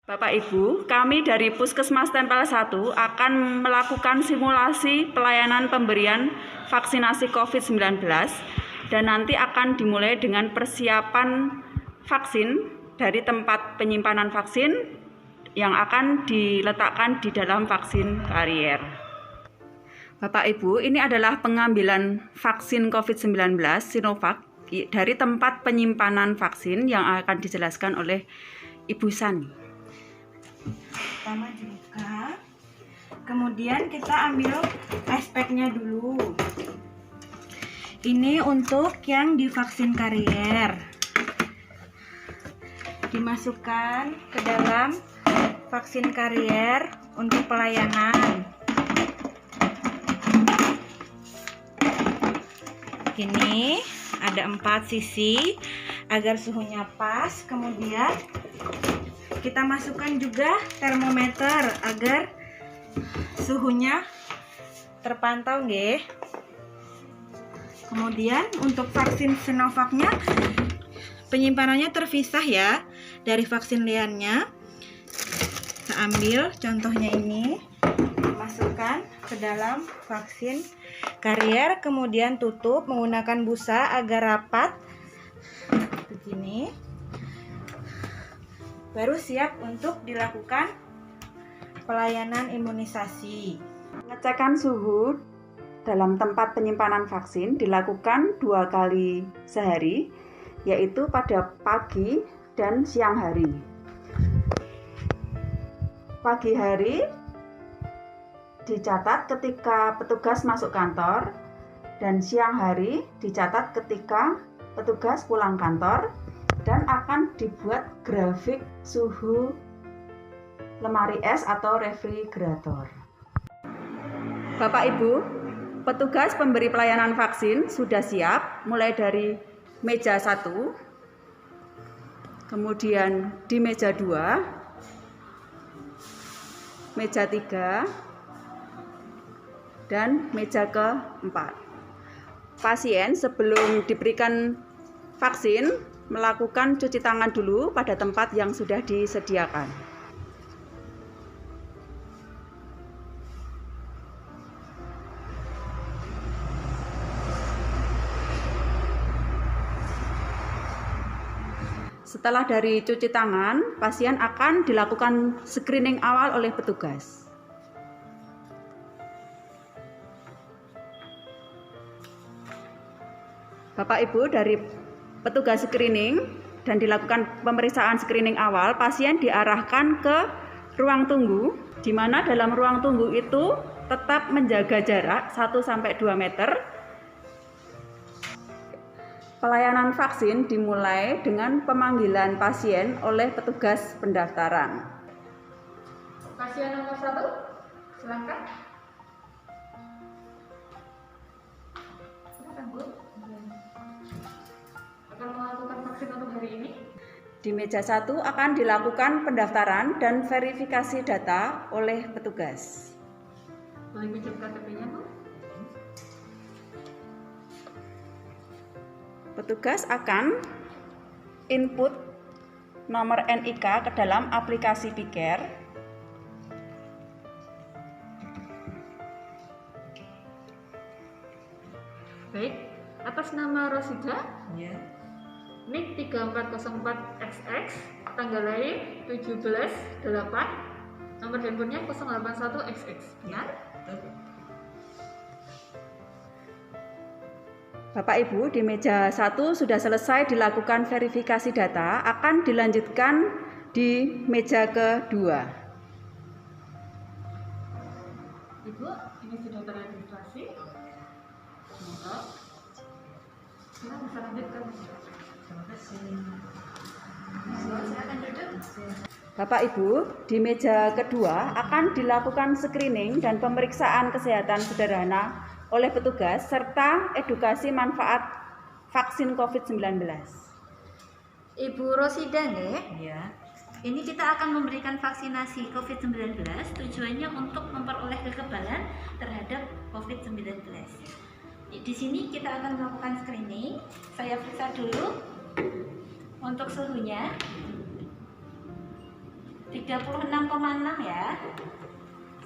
Bapak Ibu, kami dari Puskesmas Tempel 1 akan melakukan simulasi pelayanan pemberian vaksinasi COVID-19 dan nanti akan dimulai dengan persiapan vaksin dari tempat penyimpanan vaksin yang akan diletakkan di dalam vaksin karier. Bapak Ibu, ini adalah pengambilan vaksin COVID-19 Sinovac dari tempat penyimpanan vaksin yang akan dijelaskan oleh Ibu Sani. Pertama dibuka, kemudian kita ambil aspeknya dulu. Ini untuk yang divaksin karier, dimasukkan ke dalam vaksin karier untuk pelayanan. Ini ada 4 sisi agar suhunya pas. Kemudian kita masukkan juga termometer agar suhunya terpantau, nggih. Kemudian untuk vaksin Sinovacnya penyimpanannya terpisah ya dari vaksin liarnya. Kita ambil contohnya ini, masukkan ke dalam vaksin karier, kemudian tutup menggunakan busa agar rapat begini. Baru siap untuk dilakukan pelayanan imunisasi. Pengecekan suhu dalam tempat penyimpanan vaksin dilakukan 2 kali sehari, yaitu pada pagi dan siang hari. Pagi hari dicatat ketika petugas masuk kantor, dan siang hari dicatat ketika petugas pulang kantor, dan akan dibuat grafik suhu lemari es atau refrigerator. Bapak Ibu, petugas pemberi pelayanan vaksin sudah siap mulai dari meja 1, kemudian di meja 2, meja 3, dan meja ke-4. Pasien sebelum diberikan vaksin melakukan cuci tangan dulu pada tempat yang sudah disediakan. Setelah dari cuci tangan, pasien akan dilakukan screening awal oleh petugas. Bapak Ibu, dari petugas screening dan dilakukan pemeriksaan screening awal, pasien diarahkan ke ruang tunggu, di mana dalam ruang tunggu itu tetap menjaga jarak 1-2 meter. Pelayanan vaksin dimulai dengan pemanggilan pasien oleh petugas pendaftaran. Pasien nomor 1, silakan. Silakan, Bu. Akan melakukan vaksin untuk hari ini. Di meja 1 akan dilakukan pendaftaran dan verifikasi data oleh petugas. Boleh pinjam KTP-nya, Bu? Petugas akan input nomor NIK ke dalam aplikasi Piker. Baik, atas nama Rosida. Ya. NIK 3404XX, tanggal lahir 17/8, nomor handphonenya 081XX. Benar? Bapak Ibu, di meja 1 sudah selesai dilakukan verifikasi data, akan dilanjutkan di meja kedua. Ibu, ini sudah terregistrasi. Semoga. Kita bisa lanjutkan. Terima kasih. Silakan duduk. Bapak Ibu, di meja kedua akan dilakukan screening dan pemeriksaan kesehatan sederhana oleh petugas serta edukasi manfaat vaksin COVID-19. Ibu Rosida, nggih? Ya. Ini kita akan memberikan vaksinasi COVID-19, tujuannya untuk memperoleh kekebalan terhadap COVID-19. Di sini kita akan melakukan screening. Saya periksa dulu untuk suhunya. 36,6 ya.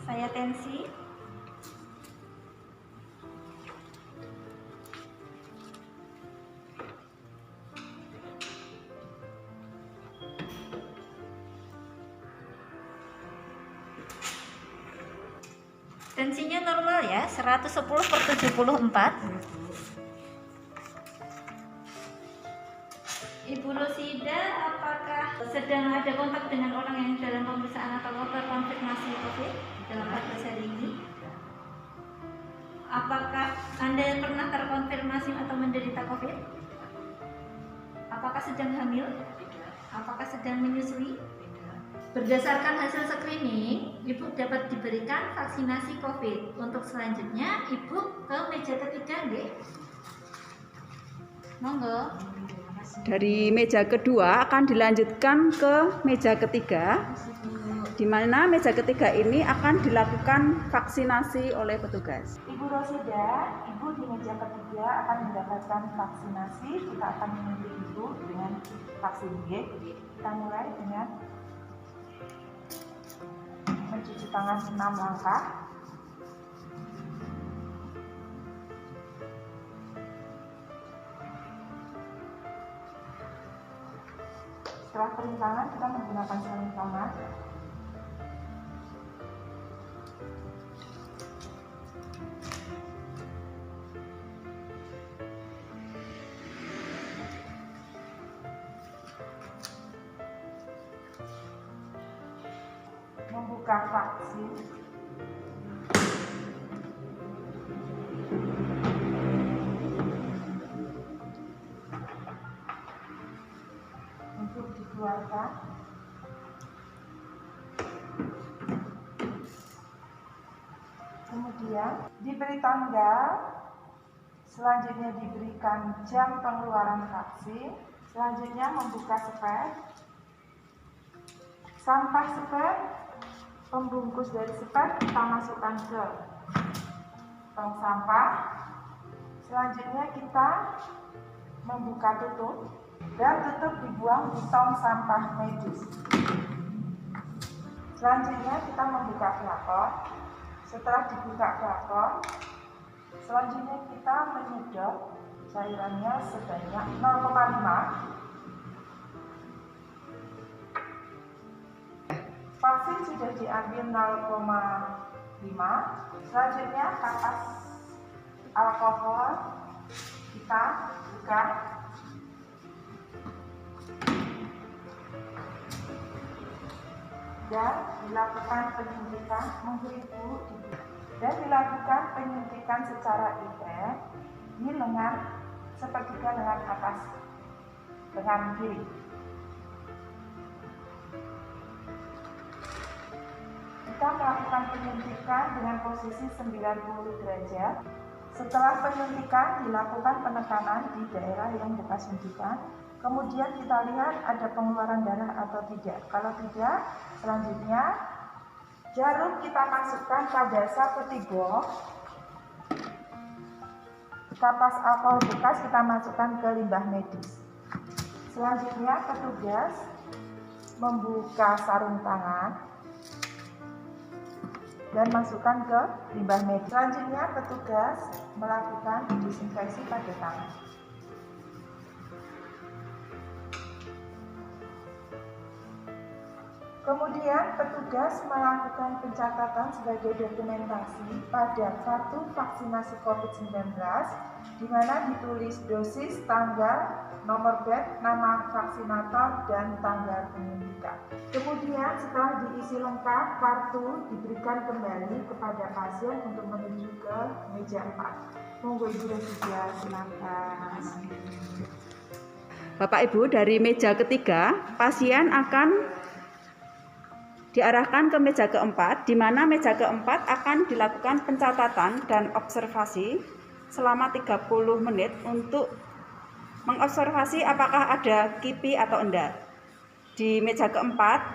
Saya tensi. Tensinya normal ya, 110/74. Ibu Rosida, apakah sedang ada kontak dengan orang yang dalam pemeriksaan atau terkonfirmasi COVID dalam 14 hari ini? Apakah Anda pernah terkonfirmasi atau menderita COVID? Apakah sedang hamil? Apakah sedang menyusui? Berdasarkan hasil screening, Ibu dapat diberikan vaksinasi COVID. Untuk selanjutnya, Ibu ke meja ketiga, nggih. Monggo. Dari meja kedua akan dilanjutkan ke meja ketiga, di mana meja ketiga ini akan dilakukan vaksinasi oleh petugas. Ibu Rosida, Ibu di meja ketiga akan mendapatkan vaksinasi. Kita akan menyuntik Ibu dengan vaksin B. Kita mulai dengan mencuci tangan 6 langkah. Setelah kering tangan, kita menggunakan sarung tangan. Membuka vaksin. Untuk dikeluarkan. Kemudian diberi tanggal, selanjutnya diberikan jam pengeluaran vaksin, selanjutnya membuka spek, sampah spek, pembungkus dari spek kita masukkan ke tong sampah. Selanjutnya kita membuka tutup dan tutup dibuang di tong sampah medis. Selanjutnya kita membuka flakon. Setelah dibuka flakon, selanjutnya kita menyedot cairannya sebanyak 0,5. Vaksin sudah diambil 0,5. Selanjutnya kapas alkohol kita buka. Dan dilakukan penyuntikan dan dilakukan penyuntikan secara intens di lengan sepertiga lengan atas lengan kiri. Kita melakukan penyuntikan dengan posisi 90 derajat. Setelah penyuntikan dilakukan penekanan di daerah yang bekas suntikan. Kemudian kita lihat ada pengeluaran darah atau tidak. Kalau tidak, selanjutnya jarum kita masukkan pada satu tigok. Kapas alkohol bekas kita masukkan ke limbah medis. Selanjutnya petugas membuka sarung tangan dan masukkan ke limbah medis. Selanjutnya petugas melakukan disinfeksi pada tangan. Kemudian petugas melakukan pencatatan sebagai dokumentasi pada kartu vaksinasi COVID-19 di mana ditulis dosis, tanggal, nomor bed, nama vaksinator, dan tanggal penyuntikan. Kemudian setelah diisi lengkap, kartu diberikan kembali kepada pasien untuk menuju ke meja 4. Monggo Ibu Rosida, silakan. Bapak Ibu, dari meja ketiga, pasien akan diarahkan ke meja keempat, di mana meja keempat akan dilakukan pencatatan dan observasi selama 30 menit untuk mengobservasi apakah ada KIPI atau enggak. Di meja keempat,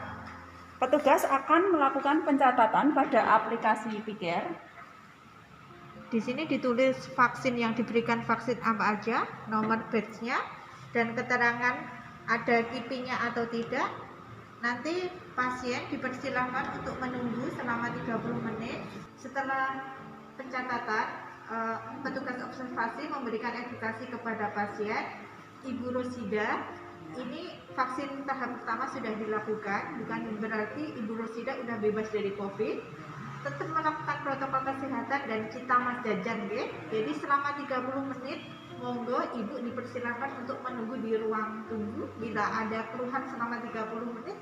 petugas akan melakukan pencatatan pada aplikasi Pikir. Di sini ditulis vaksin yang diberikan vaksin apa aja, nomor batch-nya, dan keterangan ada KIPI-nya atau tidak. Nanti pasien dipersilahkan untuk menunggu selama 30 menit. Setelah pencatatan, petugas observasi memberikan edukasi kepada pasien. Ibu Rosida, ini vaksin tahap pertama sudah dilakukan, bukan berarti Ibu Rosida sudah bebas dari COVID. Tetap melakukan protokol kesehatan dan kita mas jajan, ya. Jadi selama 30 menit monggo Ibu dipersilakan untuk menunggu di ruang tunggu. Bila ada keluhan selama 30 menit,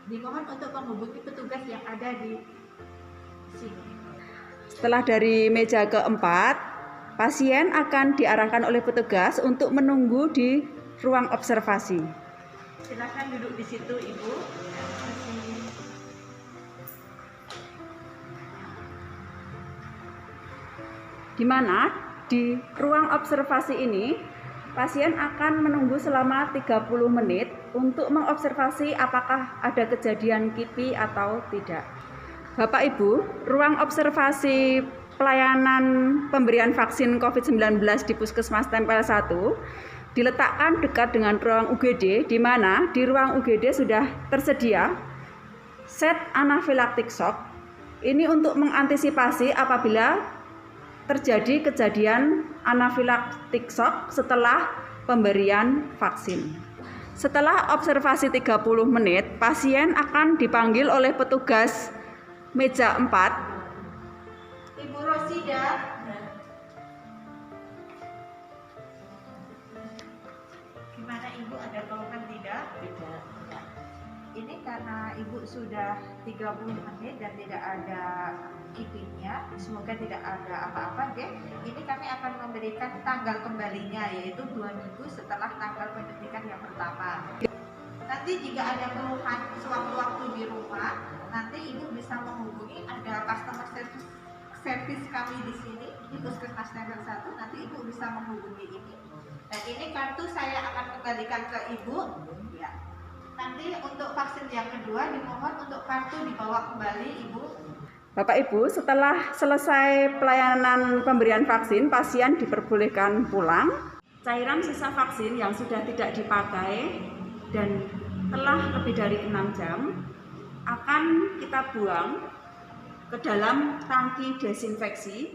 dimohon untuk menghubungi petugas yang ada di sini. Setelah dari meja keempat, pasien akan diarahkan oleh petugas untuk menunggu di ruang observasi. Silakan duduk di situ, Ibu. Di mana di ruang observasi ini pasien akan menunggu selama 30 menit untuk mengobservasi apakah ada kejadian KIPI atau tidak. Bapak Ibu, ruang observasi pelayanan pemberian vaksin COVID-19 di Puskesmas Tempel 1 diletakkan dekat dengan ruang UGD, di mana di ruang UGD sudah tersedia set anafilaktik shock. Ini untuk mengantisipasi apabila terjadi kejadian anafilaktik shock setelah pemberian vaksin. Setelah observasi 30 menit, pasien akan dipanggil oleh petugas meja 4. Ibu Rosida, gimana Ibu, ada keluhan tidak? Tidak. Ini karena Ibu sudah 30 menit dan tidak ada KIPI-nya, semoga tidak ada apa-apa, deh. Ini kami akan memberikan tanggal kembalinya, yaitu 2 minggu setelah tanggal penyuntikan yang pertama. Nanti jika ada keluhan sewaktu-waktu di rumah, nanti Ibu bisa menghubungi, ada customer service kami di sini di Puskesmas Tempel 1. Nanti Ibu bisa menghubungi ini. Dan ini kartu saya akan kembalikan ke Ibu. Ya. Nanti untuk vaksin yang kedua dimohon untuk kartu dibawa kembali, Ibu. Bapak Ibu, setelah selesai pelayanan pemberian vaksin, pasien diperbolehkan pulang. Cairan sisa vaksin yang sudah tidak dipakai dan telah lebih dari 6 jam akan kita buang ke dalam tangki desinfeksi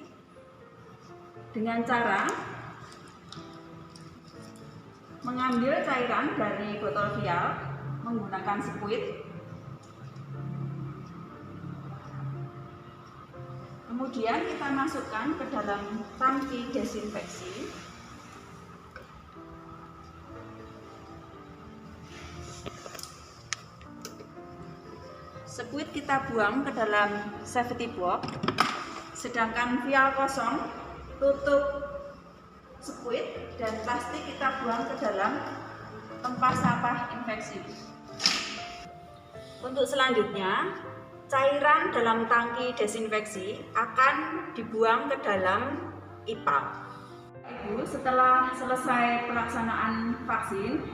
dengan cara mengambil cairan dari botol vial menggunakan squid. Kemudian kita masukkan ke dalam tangki desinfeksi. Squid kita buang ke dalam safety box, sedangkan vial kosong tutup squid dan plastik kita buang ke dalam tempat sampah infeksi. Untuk selanjutnya, cairan dalam tangki desinfeksi akan dibuang ke dalam IPAL. Ibu, setelah selesai pelaksanaan vaksin,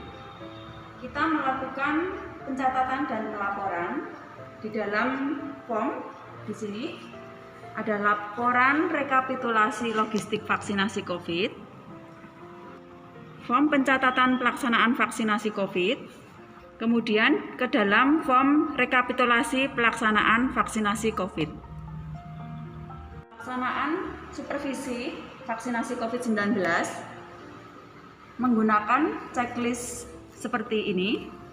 kita melakukan pencatatan dan pelaporan. Di dalam form di sini ada laporan rekapitulasi logistik vaksinasi COVID, form pencatatan pelaksanaan vaksinasi COVID, kemudian ke dalam form rekapitulasi pelaksanaan vaksinasi COVID. Pelaksanaan supervisi vaksinasi COVID-19 menggunakan checklist seperti ini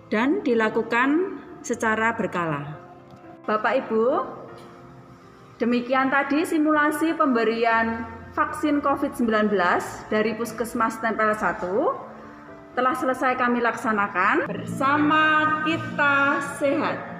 dan dilakukan secara berkala. Bapak Ibu, demikian tadi simulasi pemberian vaksin COVID-19 dari Puskesmas Tempel 1 telah selesai kami laksanakan. Bersama kita sehat.